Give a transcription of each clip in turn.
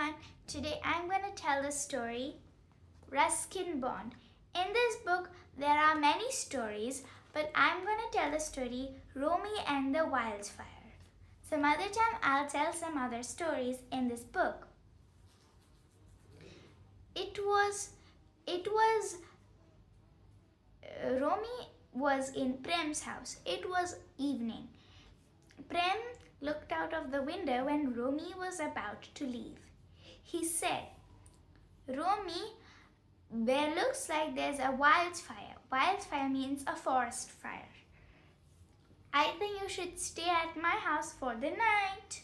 everyone. Today I'm going to tell the story Ruskin Bond. In this book there are many stories, but I'm going to tell the story Romy and the Wildfire. Some other time I'll tell some other stories in this book. Romy was in Prem's house. It was evening. Prem looked out of the window when Romy was about to leave. He said, "Romy, there looks like there's a wildfire. Wildfire means a forest fire. I think you should stay at my house for the night."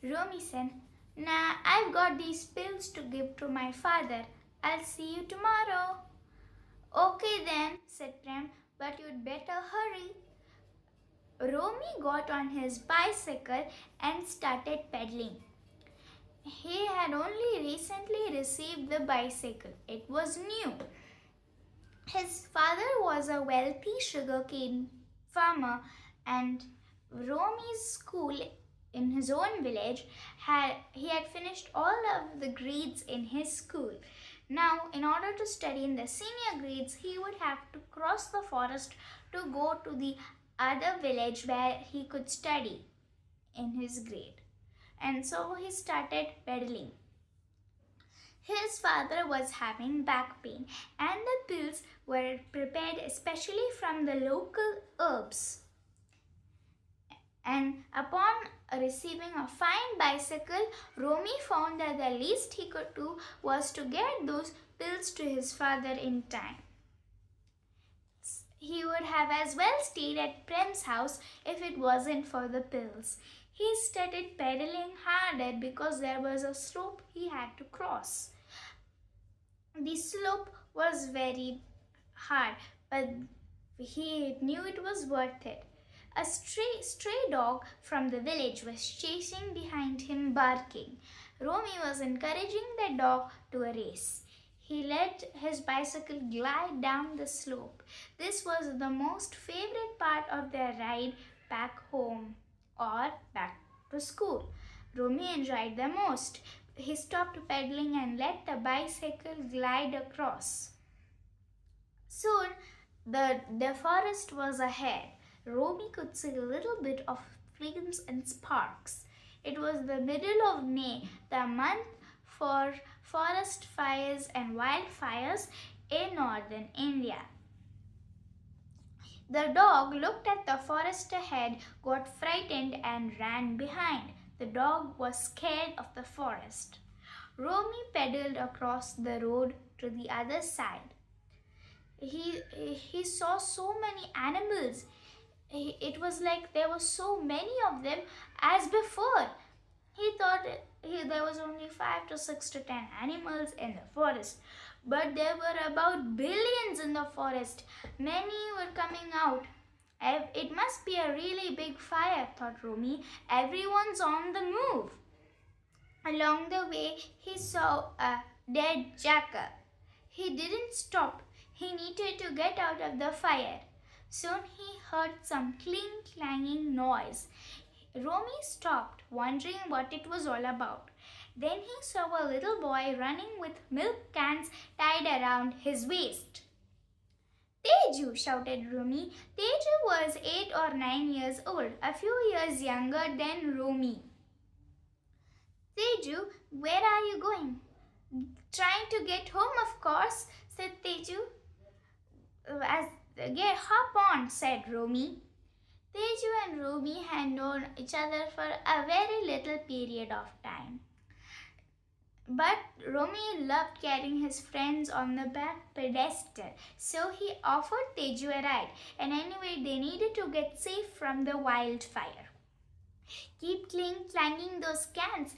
Romy said, "Nah, I've got these pills to give to my father. I'll see you tomorrow." "Okay then," said Prem, "but you'd better hurry." Romy got on his bicycle and started pedaling. He had only recently received the bicycle. It was new. His father was a wealthy sugarcane farmer, and Romy's school in his own village he had finished all of the grades in his school. Now, in order to study in the senior grades, he would have to cross the forest to go to the other village where he could study in his grade. And so he started pedaling. His father was having back pain, and the pills were prepared especially from the local herbs. And upon receiving a fine bicycle, Romy found that the least he could do was to get those pills to his father in time. He would have as well stayed at Prem's house if it wasn't for the pills. He started pedaling harder because there was a slope he had to cross. The slope was very hard, but he knew it was worth it. A stray dog from the village was chasing behind him, barking. Romy was encouraging the dog to a race. He let his bicycle glide down the slope. This was the most favorite part of their ride back home or back to school. Romy enjoyed the most. He stopped pedaling and let the bicycle glide across. Soon, the forest was ahead. Romy could see a little bit of flames and sparks. It was the middle of May, the month for forest fires and wildfires in northern India. The dog looked at the forest ahead, got frightened, and ran behind. The dog was scared of the forest. Romy pedaled across the road to the other side. He saw so many animals. It was like there were so many of them as before. He thought there was only 5 to 6 to 10 animals in the forest, but there were about billions in the forest. Many were coming out. It must be a really big fire, thought Romy. Everyone's on the move. Along the way, he saw a dead jackal. He didn't stop. He needed to get out of the fire. Soon he heard some clanging noise. Romy stopped, wondering what it was all about. Then he saw a little boy running with milk cans tied around his waist. "Teju!" shouted Romy. Teju was 8 or 9 years old, a few years younger than Romy. "Teju, where are you going?" "Trying to get home, of course," said Teju. "Hop on," said Romy. Teju and Romy had known each other for a very little period of time. But Romy loved carrying his friends on the back pedestal, so he offered Teju a ride, and anyway they needed to get safe from the wildfire. "Keep clanging those cans.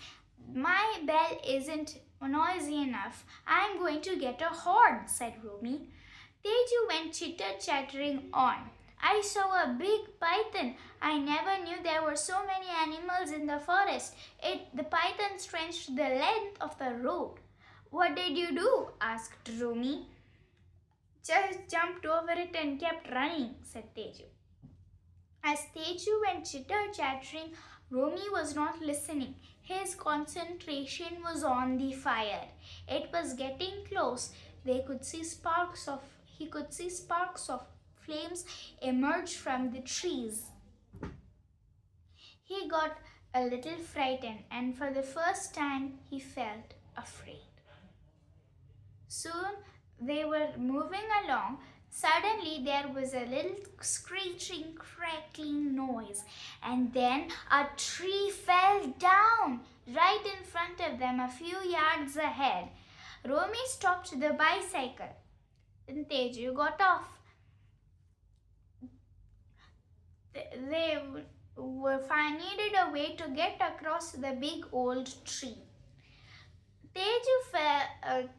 My bell isn't noisy enough. I'm going to get a horn," said Romy. Teju went chitter-chattering on. "I saw a big python. I never knew there were so many animals in the forest. The python stretched the length of the road." "What did you do?" asked Romy. "Just jumped over it and kept running," said Teju. As Teju went chitter-chattering, Romy was not listening. His concentration was on the fire. It was getting close. He could see sparks of flames emerge from the trees. He got a little frightened, and for the first time he felt afraid. Soon they were moving along. Suddenly there was a little screeching, crackling noise, and then a tree fell down right in front of them a few yards ahead. Romy stopped the bicycle, and Teju got off. They needed a way to get across the big old tree. Teju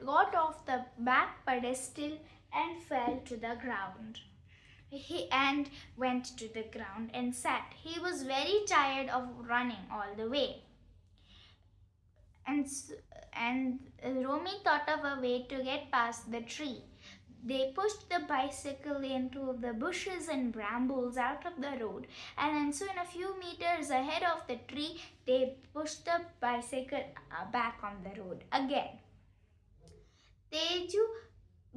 got off the back pedestal and fell to the ground. He went to the ground and sat. He was very tired of running all the way. And Romy thought of a way to get past the tree. They pushed the bicycle into the bushes and brambles out of the road, and then soon a few meters ahead of the tree, they pushed the bicycle back on the road again. Teju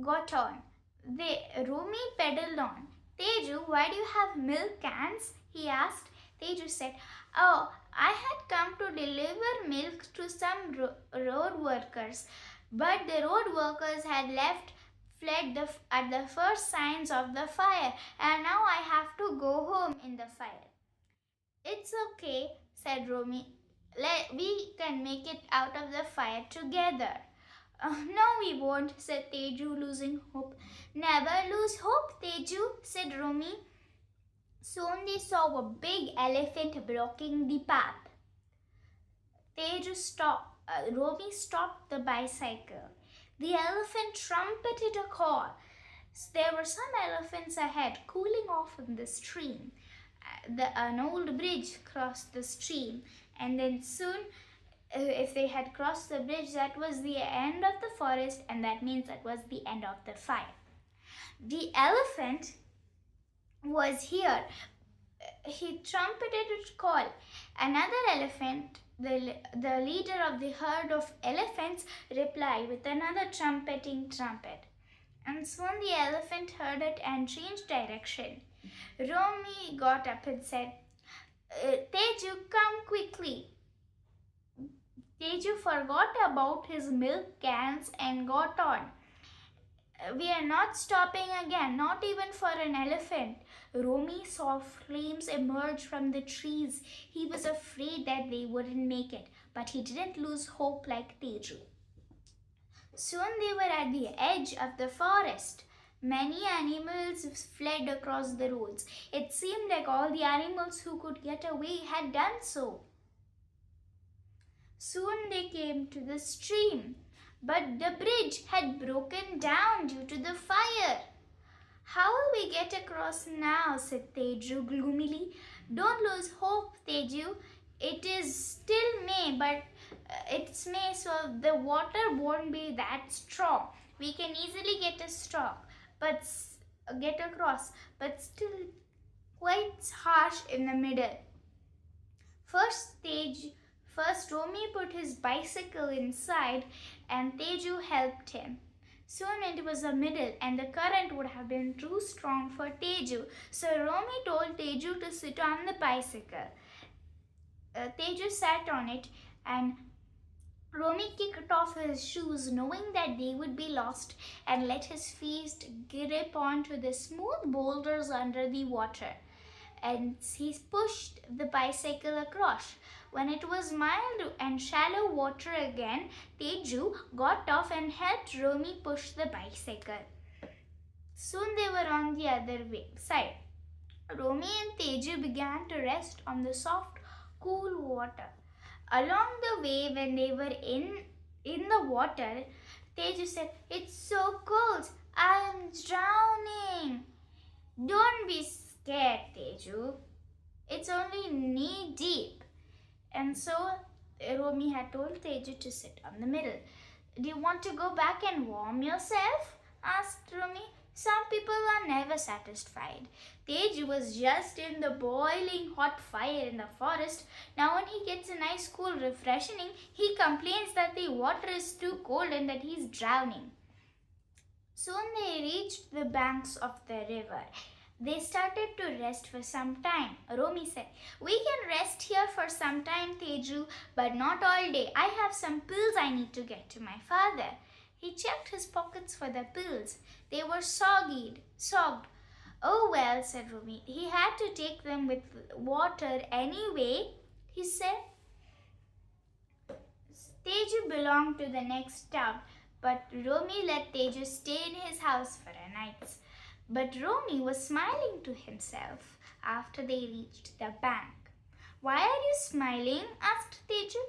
got on. Romy pedaled on. Teju, why do you have milk cans? He asked. Teju said, oh, I had come to deliver milk to some road workers, but the road workers had fled at the first signs of the fire, and now I have to go home in the fire. It's okay, said Romy. We can make it out of the fire together. No, we won't, said Teju, losing hope. Never lose hope, Teju, said Romy. Soon they saw a big elephant blocking the path. Romy stopped the bicycle. The elephant trumpeted a call. There were some elephants ahead, cooling off in the stream. An old bridge crossed the stream, and then soon, if they had crossed the bridge, that was the end of the forest, and that means that was the end of the fire. The elephant was here. He trumpeted a call. Another elephant, the leader of the herd of elephants, replied with another trumpeting trumpet. And soon the elephant heard it and changed direction. Romy got up and said, Teju, come quickly. Teju forgot about his milk cans and got on. We are not stopping again, not even for an elephant. Romy saw flames emerge from the trees. He was afraid that they wouldn't make it, but he didn't lose hope like Teju. Soon they were at the edge of the forest. Many animals fled across the roads. It seemed like all the animals who could get away had done so. Soon they came to the stream, but the bridge had broken down due to the fire. How will we get across now? Said Teju gloomily. Don't lose hope, Teju. It is still May, but it's May, so the water won't be that strong. We can easily get across, but still quite harsh in the middle. First Romy put his bicycle inside, and Teju helped him. Soon it was the middle, and the current would have been too strong for Teju. So Romy told Teju to sit on the bicycle. Teju sat on it, and Romy kicked off his shoes, knowing that they would be lost, and let his feet grip onto the smooth boulders under the water. And he pushed the bicycle across. When it was mild and shallow water again, Teju got off and helped Romy push the bicycle. Soon they were on the other side. Romy and Teju began to rest on the soft, cool water. Along the way, when they were in the water, Teju said, "It's so cold. I am drowning." "Don't be scared, Teju. It's only knee deep." And so Romy had told Teju to sit on the middle. "Do you want to go back and warm yourself?" asked Romy. Some people are never satisfied. Teju was just in the boiling hot fire in the forest. Now when he gets a nice cool refreshing, he complains that the water is too cold and that he's drowning. Soon they reached the banks of the river. They started to rest for some time. Romi said, "We can rest here for some time, Teju, but not all day. I have some pills I need to get to my father." He checked his pockets for the pills. They were sogged. "Oh well," said Romi. He had to take them with water anyway, he said. Teju belonged to the next town, but Romi let Teju stay in his house for a night. But Romi was smiling to himself after they reached the bank. "Why are you smiling?" asked Teju.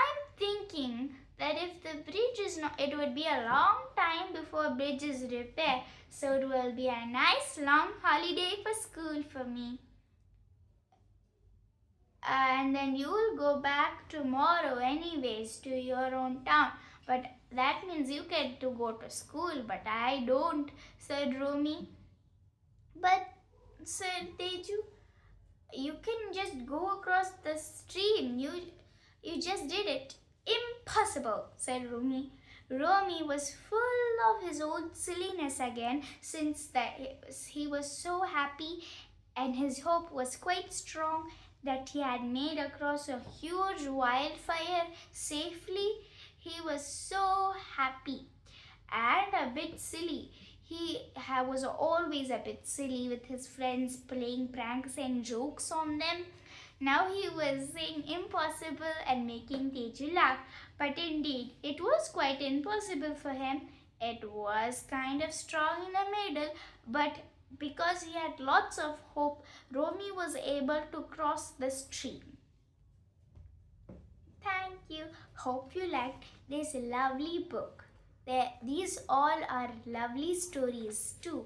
"I'm thinking that if the bridge is not, it would be a long time before bridge is repaired, so it will be a nice long holiday for school for me. And then you will go back tomorrow anyways to your own town. But that means you get to go to school, but I don't," said Romi. "But," said Teju, "you can just go across the stream. You just did it." "Impossible," said Romi. Romi was full of his old silliness again, since he was so happy and his hope was quite strong that he had made across a huge wildfire safely. He was so happy and a bit silly. He was always a bit silly with his friends, playing pranks and jokes on them. Now he was saying impossible and making Teju laugh. But indeed, it was quite impossible for him. It was kind of strong in the middle, but because he had lots of hope, Romi was able to cross the stream. Thank you. Hope you liked this lovely book. These all are lovely stories too.